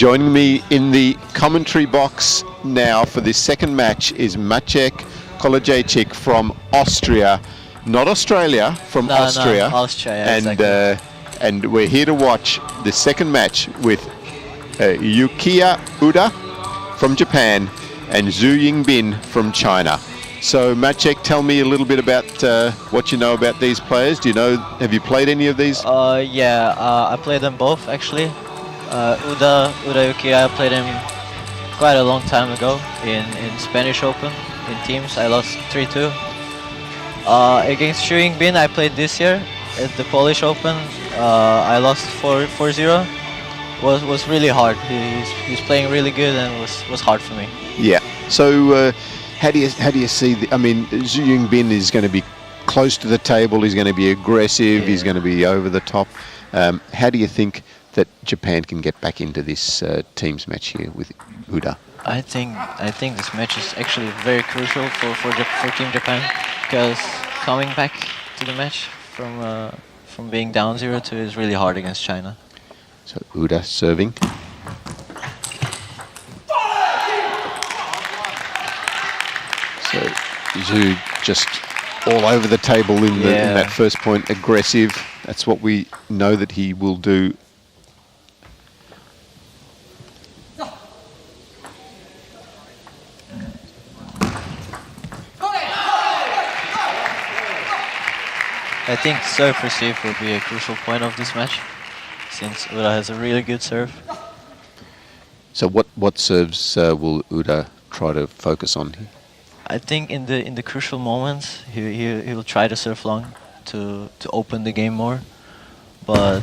Joining me in the commentary box now for this second match is Maciek Kolodziejczyk from Austria. Not Australia, from Austria. No, Austria, yeah, and, exactly. And we're here to watch the second match with Yukiya Uda from Japan and Zhu Yingbin from China. So Maciek, tell me a little bit about what you know about these players. Do you know, have you played any of these? Yeah, I played them both actually.宇田Yukiya, I played him quite a long time ago in Spanish Open in teams. I lost 3-2. Against Zhu Yingbin, I played this year at the Polish Open. I lost 4-0. Was really hard. He's playing really good and was hard for me. Yeah. So how do you see? I mean, Zhu Yingbin is going to be close to the table. He's going to be aggressive. Yeah. He's going to be over the top. How do you think that Japan can get back into this teams match here with Uda? I think this match is actually very crucial for Team Japan, because coming back to the match from being down 0-2 is really hard against China. So Uda serving. So Zhu just all over the table in that first point, aggressive. That's what we know that he will do. I think serve receive will be a crucial point of this match, since Uda has a really good serve. So what serves will Uda try to focus on here? I think in the crucial moments he will try to serve long to open the game more, but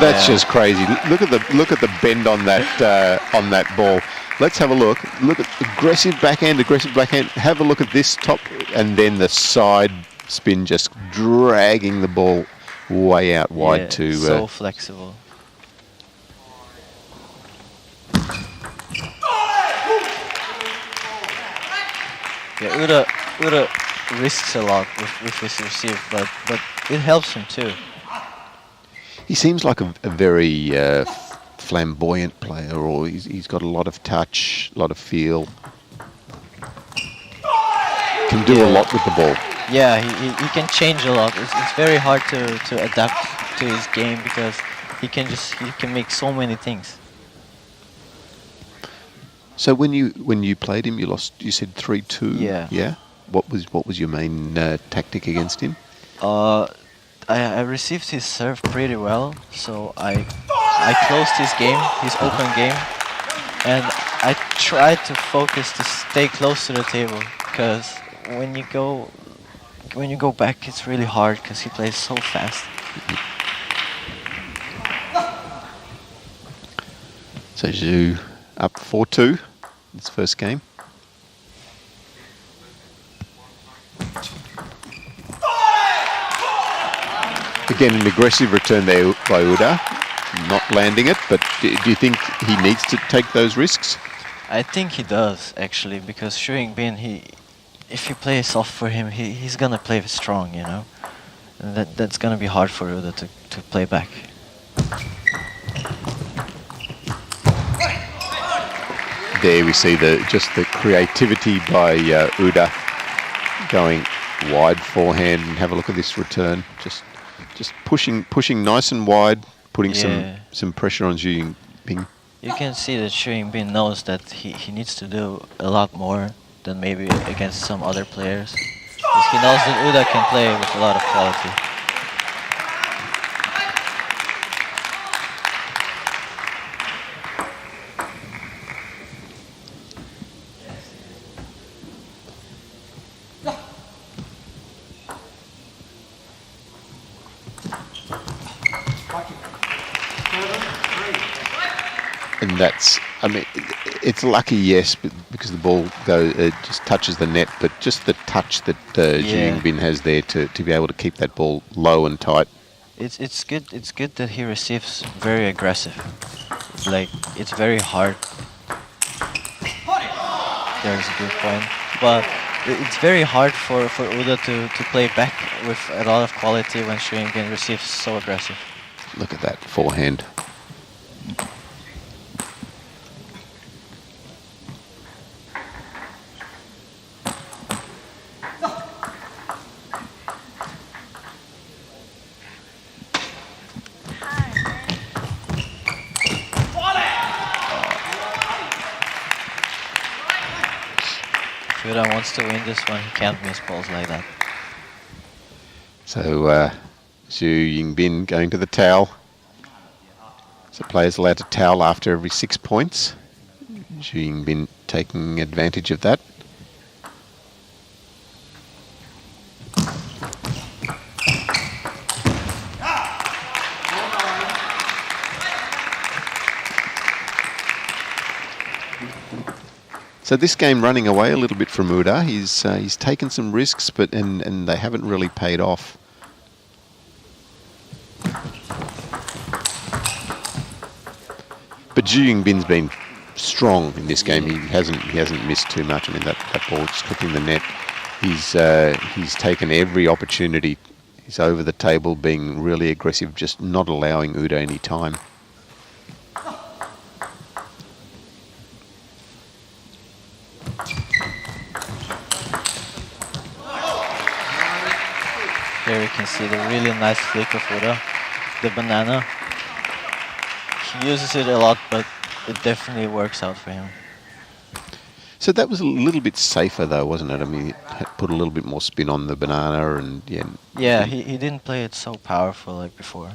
that's just crazy. Look at the bend on that ball. Let's have a look. Look at aggressive backhand. Have a look at this top, and then the side spin just dragging the ball way out wide to. So flexible. Yeah, Uda risks a lot with his receive, but it helps him too. He seems like a very flamboyant player, or he's got a lot of touch, a lot of feel. Can do a lot with the ball. Yeah, he can change a lot. It's very hard to adapt to his game, because he can make so many things. So when you played him, you said 3-2. Yeah. Yeah. What was your main tactic against him? I received his serve pretty well, so I closed his open game, and I tried to focus to stay close to the table, because when you go back, it's really hard because he plays so fast. So Zhu up 4-2, this first game. Again, an aggressive return there by Uda, not landing it, but do you think he needs to take those risks? I think he does, actually, because Zhu Yingbin, if you play soft for him, he's gonna play strong, you know? And that's gonna be hard for Uda to play back. There we see just the creativity by Uda, going wide forehand, and have a look at this return. Just pushing nice and wide, putting some pressure on Zhu Yingbin. You can see that Zhu Yingbin knows that he needs to do a lot more than maybe against some other players, because he knows that Uda can play with a lot of quality. And that's, I mean, it's lucky, yes, but because the ball just touches the net, but just the touch that Zhu Yingbin has there to be able to keep that ball low and tight. It's good that he receives very aggressive. Like, it's very hard. There's a good point, but it's very hard for Uda to play back with a lot of quality when Yingbin receives so aggressive. Look at that forehand. If Uda wants to win this one, he can't miss balls like that. So Yingbin going to the towel. So players allowed to towel after every 6 points. Yingbin taking advantage of that. So this game running away a little bit from Uda. He's taken some risks, but and they haven't really paid off. But Yingbin's been strong in this game. He hasn't missed too much. I mean that ball just clipping the net. He's taken every opportunity. He's over the table, being really aggressive, just not allowing Uda any time. Here we can see the really nice flick of Uda, the banana. He uses it a lot, but it definitely works out for him. So that was a little bit safer though, wasn't it? I mean, it had put a little bit more spin on the banana and yeah. Yeah, he didn't play it so powerful like before.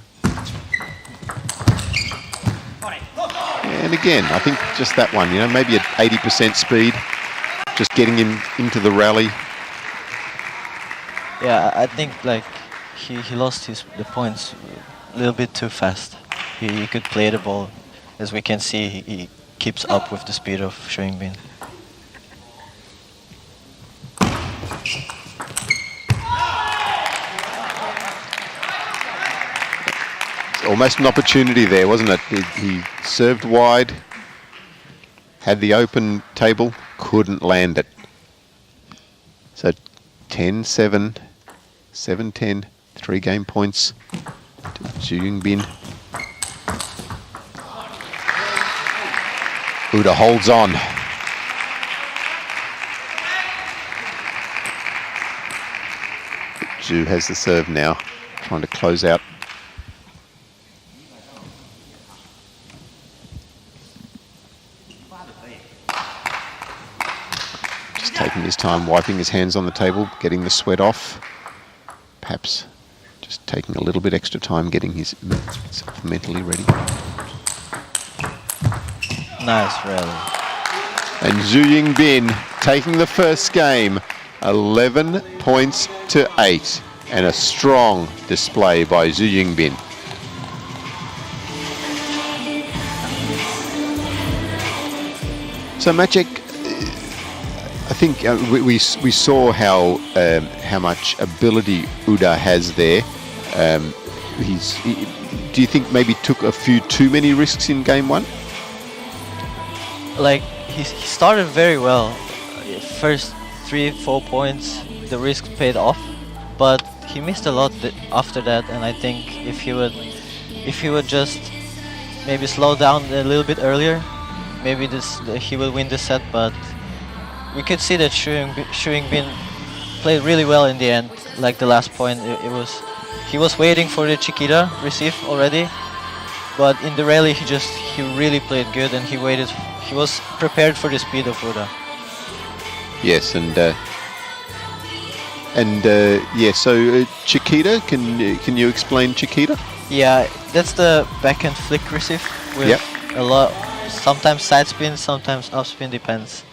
And again, I think just that one, you know, maybe at 80% speed, just getting him into the rally. Yeah, I think like he lost the points a little bit too fast. He could play the ball. As we can see, he keeps up with the speed of Yingbin. Almost an opportunity there, wasn't it? He served wide, had the open table, couldn't land it. So 10-7, 7-10, 3 game points to Yingbin. Uda holds on. Zhu has the serve now, trying to close out. Just taking his time, wiping his hands on the table, getting the sweat off. Perhaps just taking a little bit extra time getting himself mentally ready. Nice rally. And Yingbin taking the first game, 11 points to 8, and a strong display by Yingbin. So Maciek, I think we saw how much ability Uda has there. Do you think maybe took a few too many risks in game 1? Like he started very well. First 3-4 points, the risk paid off, but he missed a lot after that. And I think if he would just maybe slow down a little bit earlier, maybe he will win the set. But we could see that Yingbin played really well in the end. Like the last point, he was waiting for the Chiquita receive already, but in the rally he really played good, and he was prepared for the speed of Uda. Yes, yeah. So Chiquita, can you explain Chiquita? Yeah, that's the backhand flick receive with a lot. Sometimes side spin, sometimes up spin, depends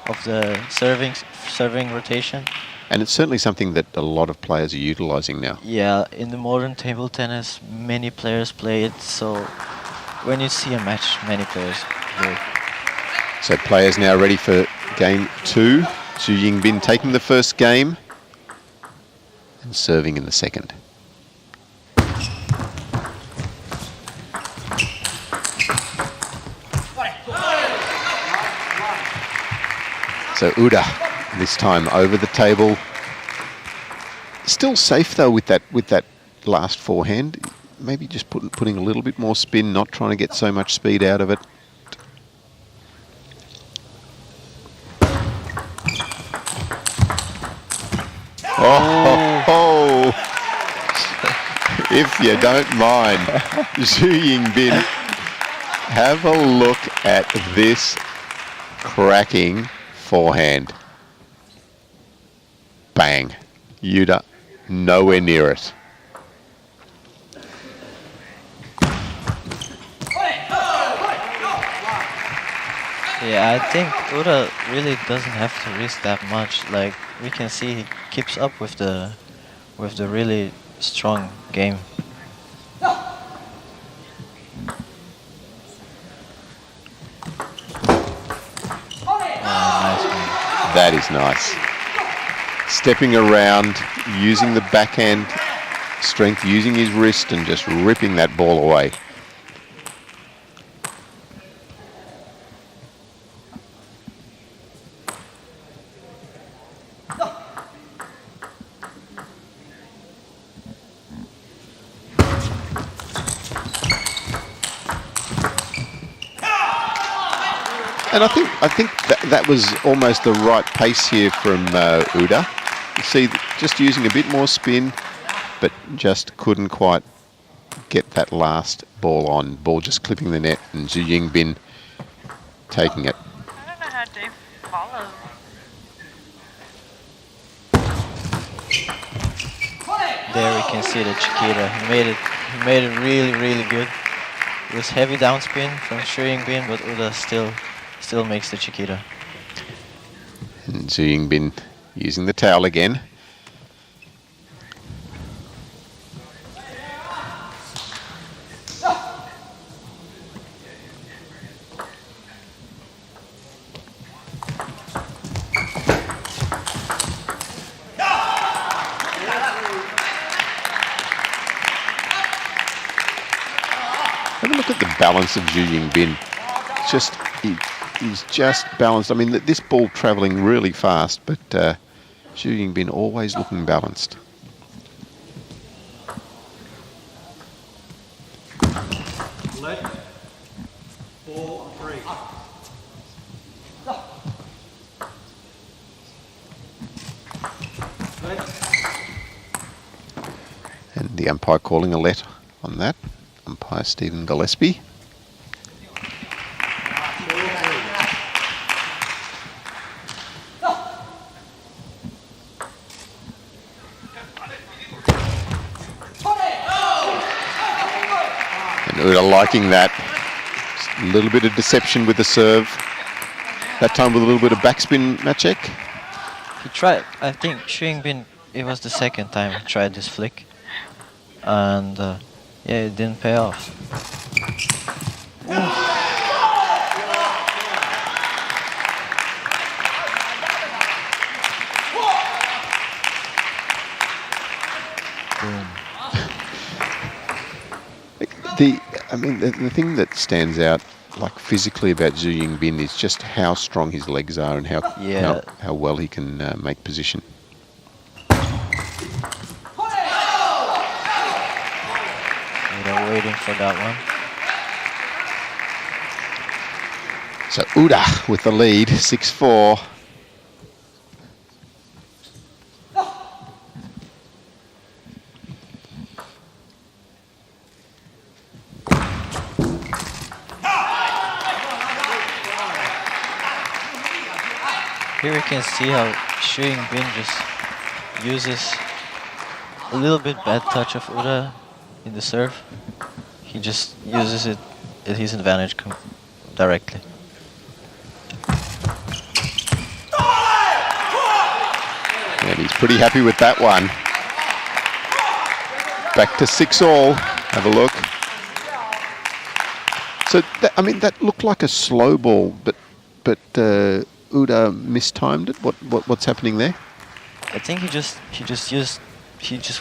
of the serving rotation. And it's certainly something that a lot of players are utilizing now. Yeah, in the modern table tennis, many players play it. So when you see a match, many players do it. So players now ready for game 2. Yingbin taking the first game and serving in the second. So Uda This time over the table. Still safe though with that last forehand. Maybe just putting a little bit more spin, not trying to get so much speed out of it. Oh, if you don't mind, Zhu Yingbin, have a look at this cracking forehand. Bang. Yuda, nowhere near it. Yeah, I think Uda really doesn't have to risk that much. Like we can see, he keeps up with the really strong game. Nice one. That is nice. Stepping around, using the backhand strength, using his wrist, and just ripping that ball away. And I think that was almost the right pace here from Uda. You see, just using a bit more spin, but just couldn't quite get that last ball on. Ball just clipping the net, and Zhu Yingbin taking it. I don't know how to follow. There we can see the Chiquita. He made it really, really good. It was heavy downspin from Zhu Yingbin, but Uda still makes the Chiquita. And Zhu Yingbin using the towel again. Have a look at the balance of Zhu Yingbin. Just he's just balanced. I mean, this ball travelling really fast, but Zhu Yingbin always looking balanced. Let ball 3. And the umpire calling a let on that. Umpire Stephen Gillespie. And Uda liking that. Just a little bit of deception with the serve. That time with a little bit of backspin, Maciek. He tried, I think Zhu Yingbin, it was the second time he tried this flick. And yeah, it didn't pay off. Boom. The thing that stands out, like physically about Zhu Yingbin, is just how strong his legs are and how well he can make position. Uda waiting for that one. So Uda with the lead, 6-4. Here we can see how Zhu Yingbin just uses a little bit bad touch of Uda in the serve. He just uses it at his advantage directly. And he's pretty happy with that one. Back to 6-all. Have a look. So that looked like a slow ball, but Uda mistimed it. What's happening there? I think he just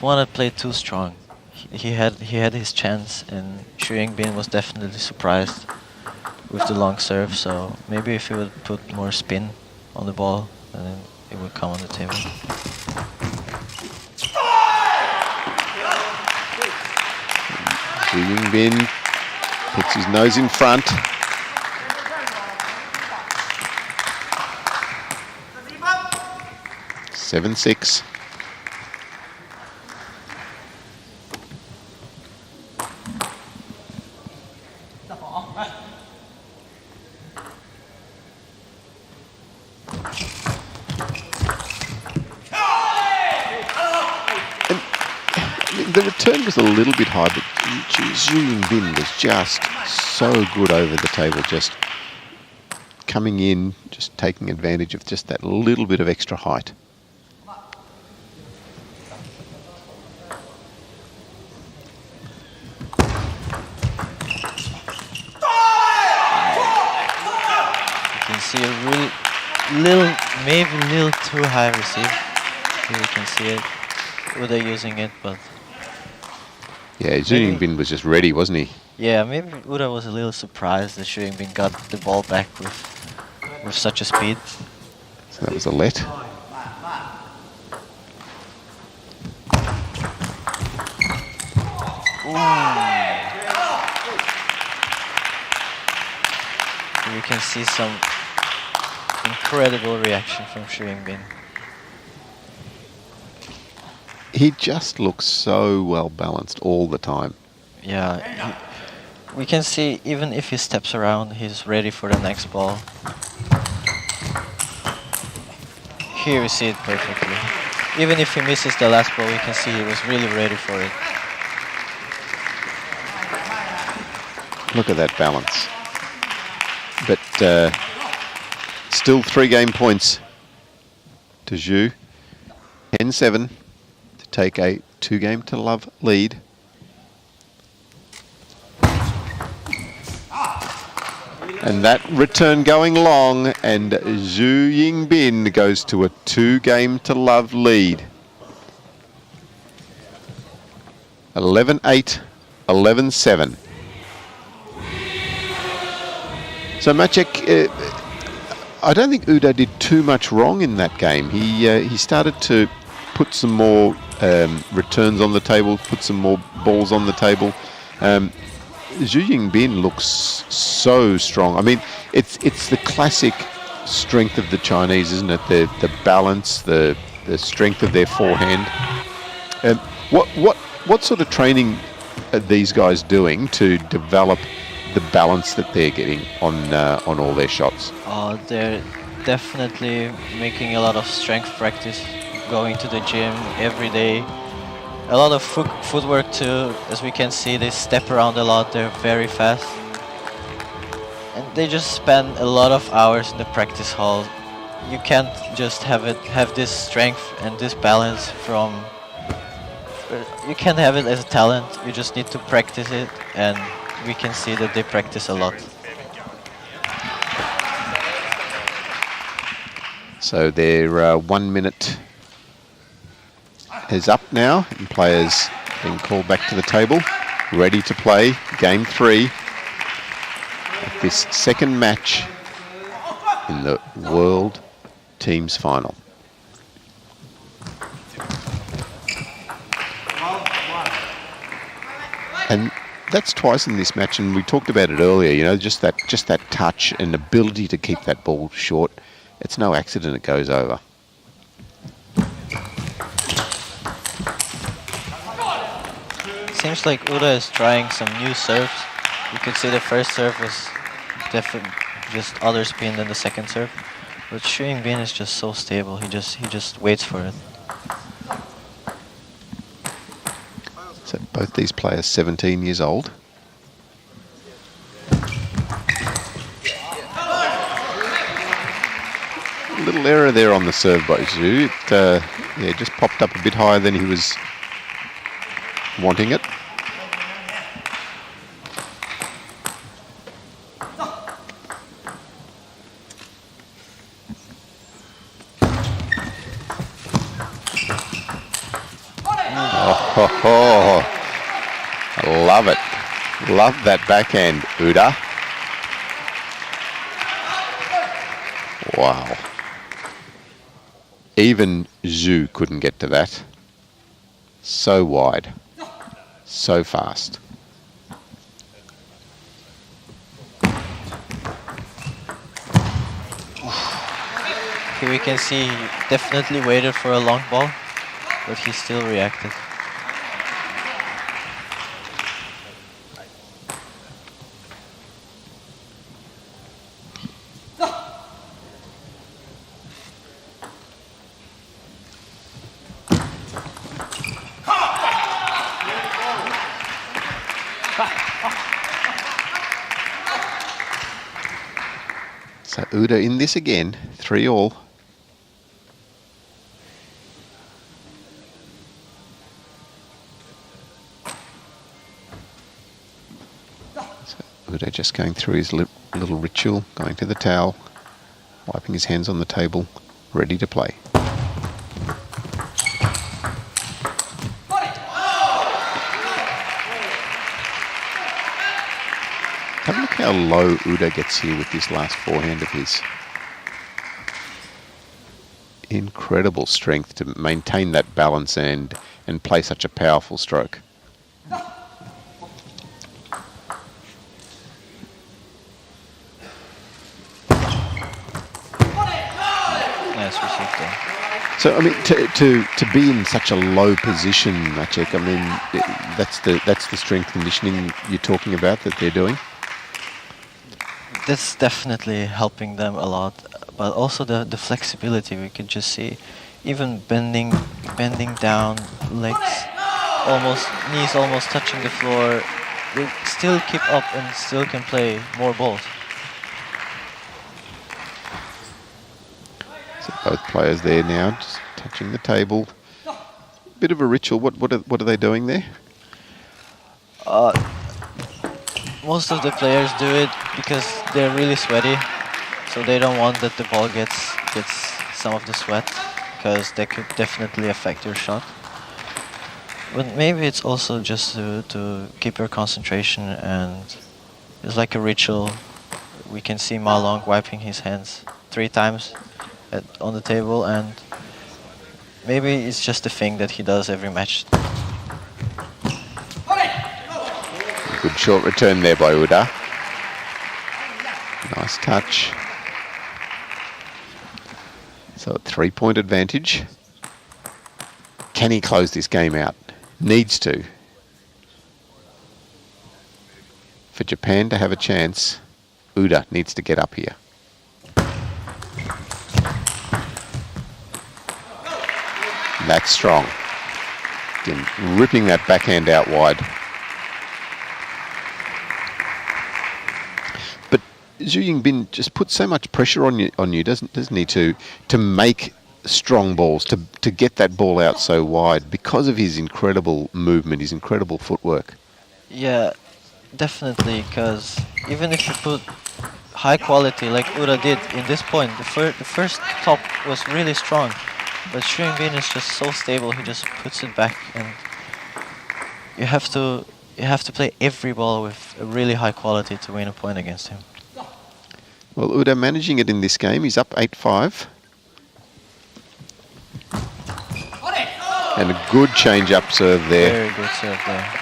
wanted to play too strong. He had his chance, and Zhu Yingbin was definitely surprised with the long serve. So maybe if he would put more spin on the ball, then it will come on the table. Yingbin puts his nose in front. Seven, 6. The return was a little bit high, but Zhu Yingbin was just so good over the table, just coming in, just taking advantage of just that little bit of extra height. You can see a really maybe a little too high receive. Here you can see it. Uda using it, but yeah, Zhu Yingbin was just ready, wasn't he? yeah, maybe Uda was a little surprised that Zhu Yingbin got the ball back with such a speed. So that was a let. You can see some incredible reaction from Zhu Yingbin. He just looks so well balanced all the time. Yeah, we can see even if he steps around, he's ready for the next ball. Here we see it perfectly. Even if he misses the last ball, we can see he was really ready for it. Look at that balance. But still 3 game points to Zhu. 10-7 to take a 2-game to love lead. And that return going long, and Zhu Yingbin goes to a 2-game to love lead. 11-8, 11-7. So Maciek, I don't think Uda did too much wrong in that game. He started to put some more returns on the table, put some more balls on the table. Zhu Yingbin looks so strong. I mean, it's the classic strength of the Chinese, isn't it? The balance, the strength of their forehand. What sort of training are these guys doing to develop the balance that they're getting on all their shots? They're definitely making a lot of strength practice, going to the gym every day. A lot of footwork too, as we can see. They step around a lot, they're very fast. And they just spend a lot of hours in the practice hall. You can't just have this strength and this balance from... You can't have it as a talent, you just need to practice it, and we can see that they practice a lot. So their 1 minute is up now, and players being called back to the table, ready to play game 3 of this second match in the World Teams Final. And that's twice in this match, and we talked about it earlier, you know, just that touch and ability to keep that ball short. It's no accident it goes over. Seems like Uda is trying some new serves. You could see the first serve was definitely just other spin than the second serve. But Zhu Yingbin is just so stable. He just waits for it. So both these players 17 years old. A little error there on the serve by Zhu. It just popped up a bit higher than he was wanting it. Oh, I love it. Love that backhand, Uda. Wow. Even Zhu couldn't get to that. So wide. So fast. Here we can see he definitely waited for a long ball, but he still reacted. So Uda in this again, 3-all. Uda just going through his little ritual, going to the towel, wiping his hands on the table, ready to play. Have a look how low Uda gets here with this last forehand of his. Incredible strength to maintain that balance and play such a powerful stroke. Nice receive there. So I mean, to be in such a low position, Maciek, I mean, that's the strength conditioning you're talking about that they're doing. That's definitely helping them a lot, but also the flexibility. We could just see, even bending down, legs knees almost touching the floor. They still keep up and still can play more balls. So both players there now, just touching the table. Bit of a ritual. What are they doing there? Most of the players do it because they're really sweaty, so they don't want that the ball gets some of the sweat, because that could definitely affect your shot. But maybe it's also just to keep your concentration, and it's like a ritual. We can see Ma Long wiping his hands 3 times on the table, and maybe it's just a thing that he does every match. Good short return there by Uda. Nice touch. So a 3-point advantage. Can he close this game out? Needs to. For Japan to have a chance, Uda needs to get up here. That's strong. Again, ripping that backhand out wide. But Zhu Yingbin just puts so much pressure on you, doesn't he, to make strong balls, to get that ball out so wide because of his incredible movement, his incredible footwork. Yeah, definitely, because even if you put high quality like Uda did in this point, the first top was really strong, but Zhu Yingbin is just so stable. He just puts it back, and you have to play every ball with a really high quality to win a point against him. Well, Uda managing it in this game. He's up 8-5. And a good change-up serve there. Very good serve there.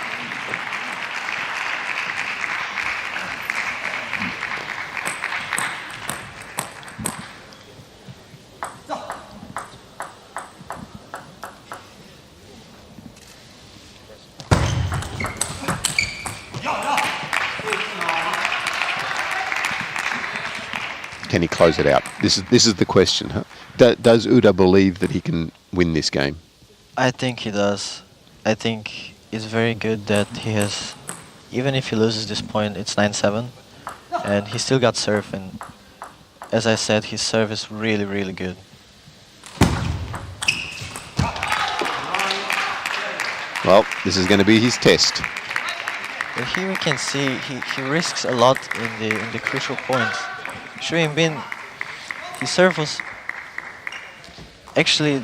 Can he close it out? This is the question. Huh? Does Uda believe that he can win this game? I think he does. I think it's very good that he has, even if he loses this point, it's 9-7, and he still got serve, and as I said, his serve is really, really good. Well, this is going to be his test. But here we can see he risks a lot in the crucial points. Zhu Yingbin, his serve was actually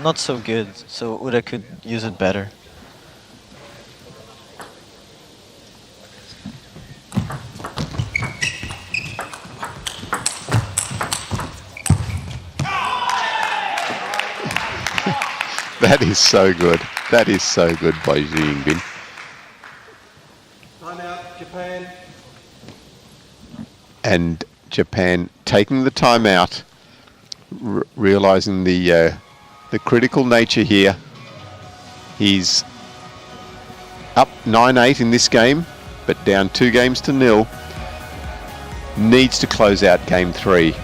not so good, so Uda could use it better. That is so good. That is so good by Xu Yingbin. Timeout, Japan. And Japan taking the timeout, realizing the critical nature here. He's up 9-8 in this game, but down 2 games to 0. Needs to close out game 3.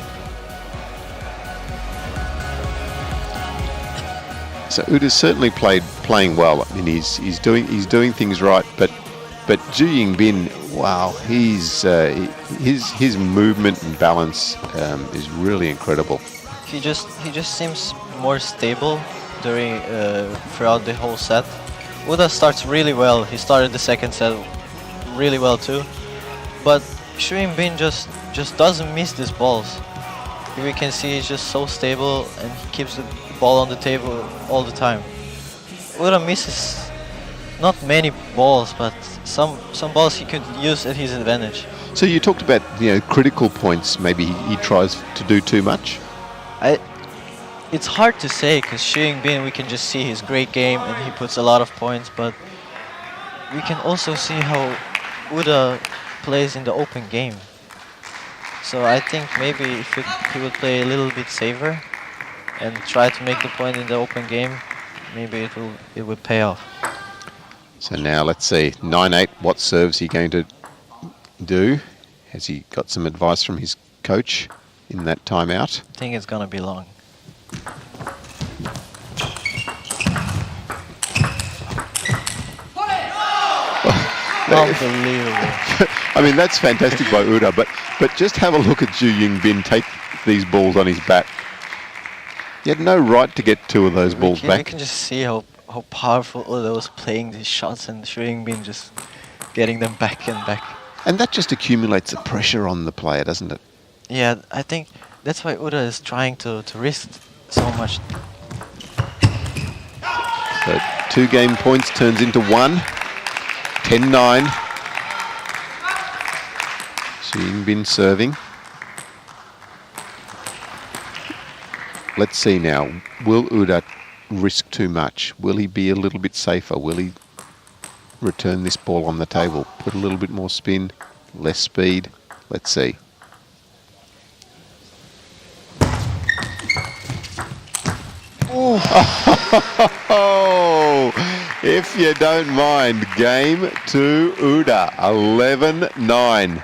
So Uda's certainly playing well. I mean, he's doing things right, but Xu Yingbin, wow, his movement and balance is really incredible. He just seems more stable during throughout the whole set. Uda starts really well. He started the second set really well too, but Xu Yingbin just doesn't miss these balls. We can see he's just so stable and he keeps the ball on the table all the time. Uda misses not many balls, but some balls he could use at his advantage. So you talked about, you know, critical points. Maybe he tries to do too much. It's hard to say because Xu Yingbin, we can just see his great game and he puts a lot of points, but we can also see how Uda plays in the open game. So I think maybe if he would play a little bit safer and try to make the point in the open game, maybe it would pay off. So now let's see, 9-8, what serves he going to do? Has he got some advice from his coach in that timeout? I think it's gonna be long. Unbelievable. I mean, that's fantastic by Uda, but just have a look at Xu Yingbin take these balls on his bat. He had no right to get 2 of those balls back. You can just see how powerful Uda was playing these shots and Xu Yingbin just getting them back and back. And that just accumulates the pressure on the player, doesn't it? Yeah, I think that's why Uda is trying to risk so much. So 2 game points turns into 1. 10-9. Xu Yingbin serving. Let's see now. Will Uda risk too much? Will he be a little bit safer? Will he return this ball on the table? Put a little bit more spin, less speed? Let's see. Oh, if you don't mind, game 2 Uda, 11-9.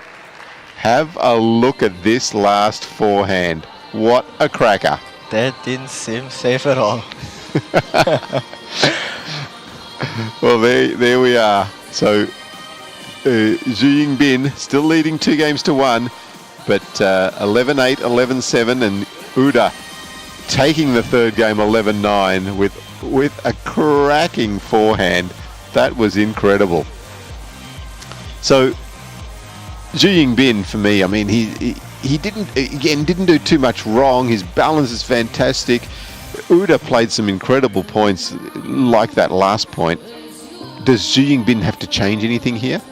Have a look at this last forehand. What a cracker. That didn't seem safe at all. Well, there we are. So Xu Yingbin still leading 2 games to 1, but 11-8, 11-7, and Uda taking the 3rd game 11-9 with a cracking forehand. That was incredible. So Xu Yingbin, for me, I mean, he didn't do too much wrong. His balance is fantastic. Uda played some incredible points like that last point. Does Xu Yingbin have to change anything here?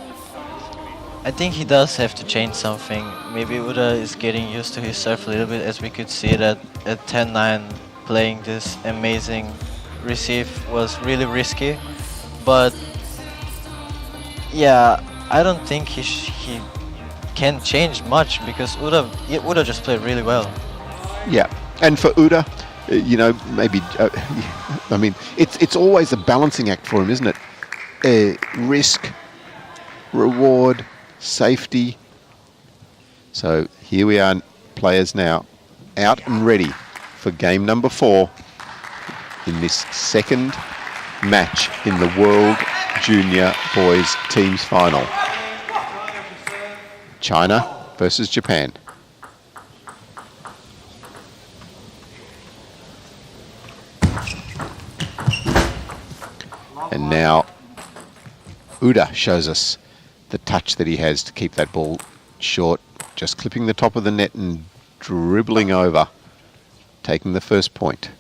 I think he does have to change something. Maybe Uda is getting used to his serve a little bit, as we could see that at 10-9 playing this amazing receive was really risky. But yeah, I don't think he can change much because Uda just played really well. Yeah, and for Uda, you know, maybe I mean, it's always a balancing act for him, isn't it? Risk, reward, safety. So here we are, players now out and ready for game number 4 in this 2nd match in the World Junior Boys Teams Final. China versus Japan. And now Uda shows us the touch that he has to keep that ball short, just clipping the top of the net and dribbling over, taking the first point.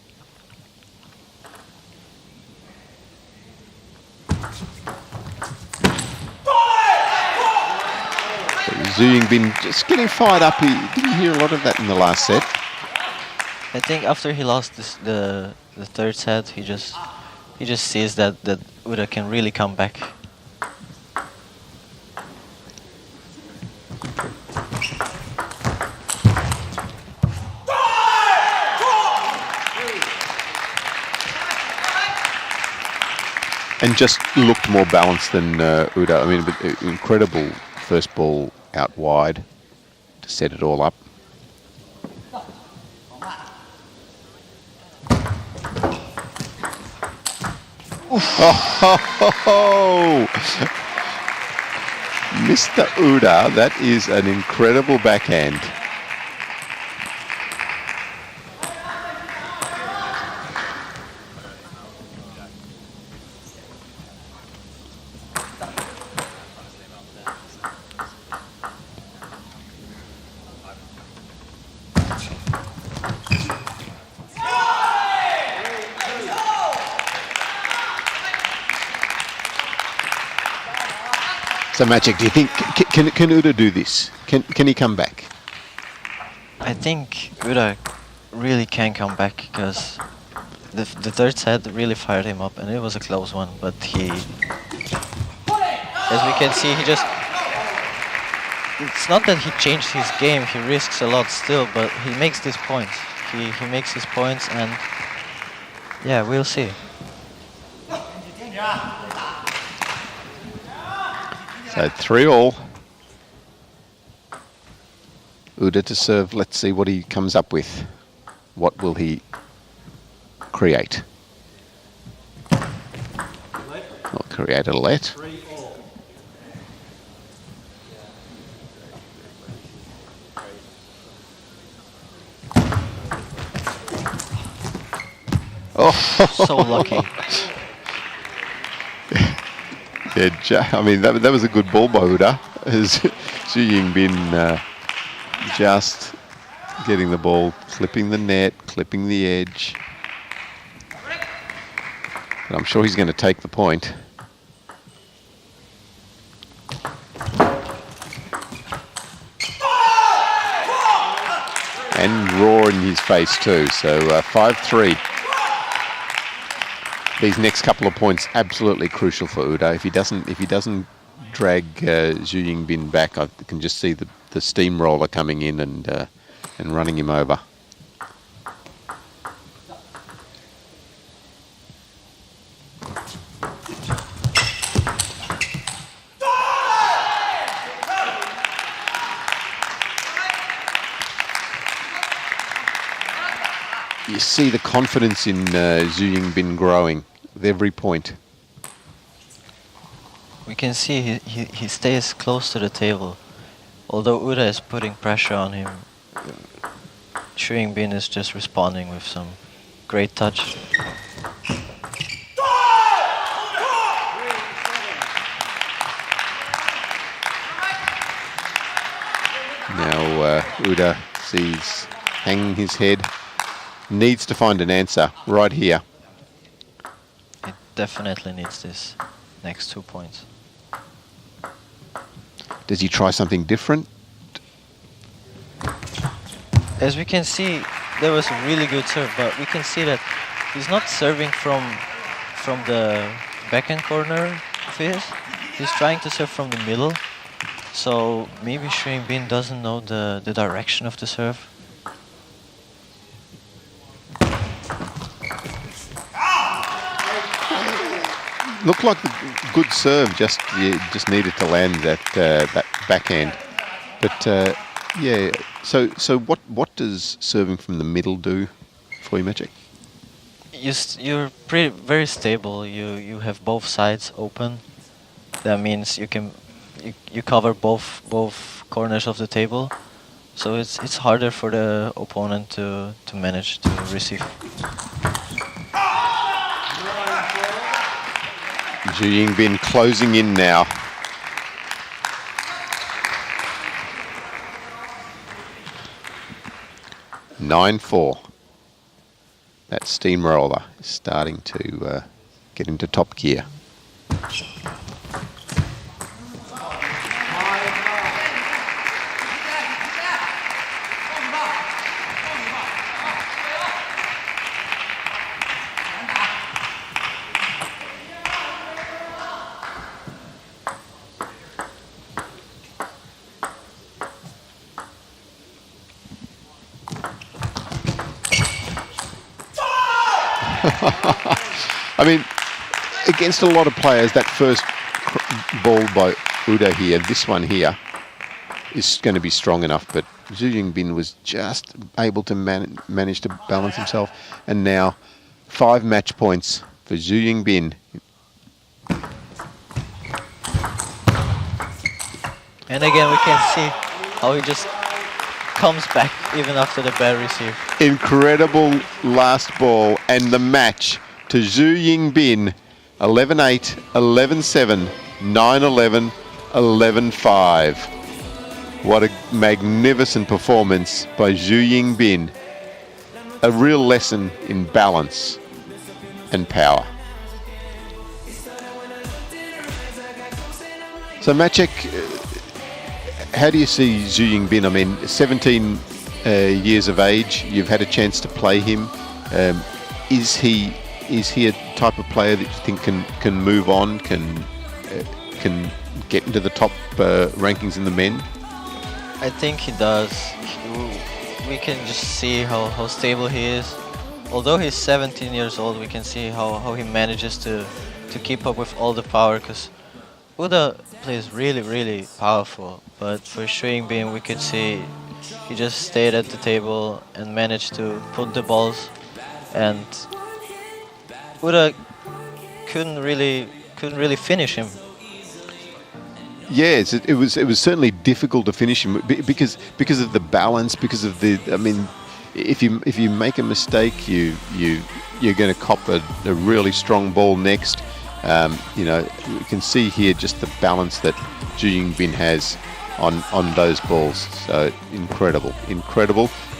Xu Yingbin just getting fired up. He didn't hear a lot of that in the last set. I think after he lost the the third set, he just sees that Uda can really come back. And just looked more balanced than Uda. I mean, incredible first ball out wide to set it all up. Oh, Mr. Uda, that is an incredible backhand. So Magic, do you think can Uda do this? Can he come back? I think Uda really can come back because the third set really fired him up, and it was a close one. But he, as we can see, he just. It's not that he changed his game. He risks a lot still, but he makes these points. He makes his points, and yeah, we'll see. So 3-all. Uda to serve. Let's see what he comes up with. What will he create? I'll create a let. 3-all. Oh, So lucky. Yeah, I mean, that was a good ball by Uda. Yingbin just getting the ball, clipping the net, clipping the edge. But I'm sure he's going to take the point. And roar in his face too. So 5-3. These next couple of points absolutely crucial for Uda. If he doesn't drag Zhu Yingbin back, I can just see the steamroller coming in and running him over. You see the confidence in Zhu Yingbin growing with every point. We can see he stays close to the table. Although Uda is putting pressure on him, Zhu Yingbin is just responding with some great touch. Now Uda sees hanging his head. Needs to find an answer right here. It definitely needs this next 2 points. Does he try something different? As we can see, there was a really good serve, but we can see that he's not serving from the backhand corner of his. He's trying to serve from the middle. So maybe Zhu Yingbin doesn't know the direction of the serve. Looked like a good serve, just needed to land that backhand. But yeah, so what does serving from the middle do for you, Magic? You're very stable. You have both sides open. That means you cover both corners of the table. So it's harder for the opponent to manage to receive. Zhu Yingbin closing in now. (9-4). That steamroller is starting to get into top gear. I mean, against a lot of players, that first ball by UDA here, this one here, is going to be strong enough, but Zhu Yingbin was just able to manage to balance himself. And now 5 match points for Zhu Yingbin. And again, we can see how he just comes back even after the bad receive. Incredible last ball, and the match to Zhu Yingbin, 11-8, 11-7, 9-11, 11-5. What a magnificent performance by Zhu Yingbin. A real lesson in balance and power. So Maciek, how do you see Zhu Yingbin? I mean, 17 years of age, you've had a chance to play him. Is he a type of player that you think can move on, can get into the top rankings in the men? I think he does. We can just see how stable he is. Although he's 17 years old, we can see how he manages to keep up with all the power, because UDA plays really powerful, but for Zhu Yingbin we could see he just stayed at the table and managed to put the balls, and UDA couldn't really finish him. Yes, it was certainly difficult to finish him because of the balance, because of the. I mean, if you make a mistake, you're going to cop a really strong ball next. You know, you can see here just the balance that Zhu Yingbin has on those balls. So incredible.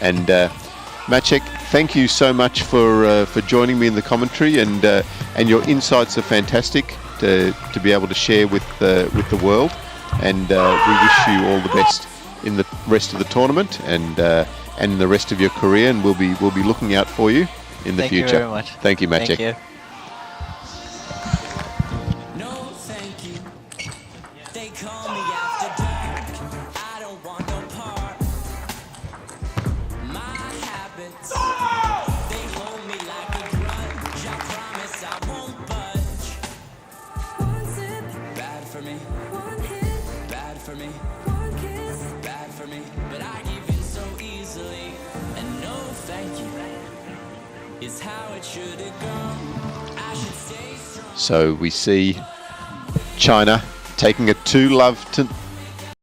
And Maciek, thank you so much for joining me in the commentary, and your insights are fantastic to be able to share with the world, and we wish you all the best in the rest of the tournament and the rest of your career, and we'll be looking out for you in the future. Thank you very much. Thank you, Maciek. Thank you. So we see China taking a 2-love